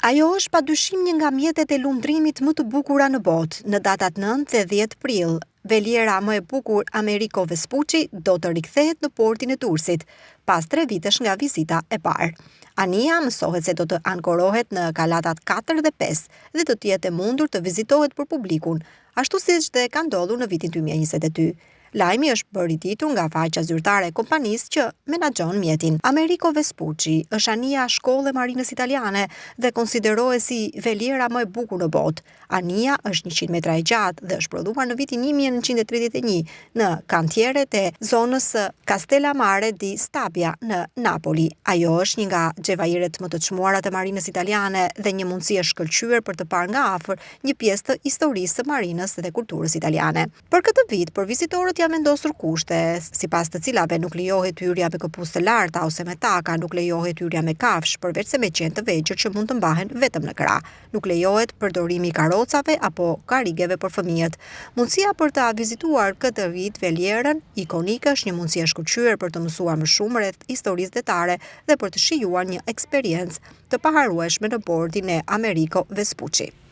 Ajo është padyshim një nga mjetet e lundrimit më të bukura në botë. Në datat 9 dhe 10 prill, veliera më e bukur Americo Vespucci do të rikthehet në portin e Durrësit, pas 3 vitesh nga vizita e parë. Anija mësohet se do të ankorohet në kalatat 4 dhe 5 dhe do të jetë e mundur të vizitohet për publikun, ashtu siç dhe ka ndodhur në vitin 2022. Lajmi është bërë i ditur nga faqja zyrtare e kompanisë që menaxhon mjetin. Americo Vespucci është anija shkolle marinës italiane dhe konsiderohet si veliera më e bukur në botë. Anija është 100 metra e gjatë dhe është prodhuar në vitin 1931 në kantieret e zonës Castellammare di Stabia në Napoli. Ajo është një nga xhevajiret më të çmuara të marinës italiane dhe një mundësi e shkëlqyer për të parë nga afër një pjesë të historisë së marinës dhe kulturës italiane. Për këtë vit, për vizitorët janë vendosur kushte, sipas të cilave nuk lejohet hyrja me këpucë të larta ose me taka, nuk lejohet hyrja me kafsh, përveç se me qenë të vegjël që mund të mbahen vetëm në krah. Nuk lejohet përdorimi i karrocave apo karrigeve për fëmijët. Mundësia për ta vizituar këtë vit velierën ikonike është një mundësi e shkëlqyer për të mësuar më shumë rreth historisë detare dhe për të shijuar një eksperiencë të paharrueshme në bordin e Americo Vespucci.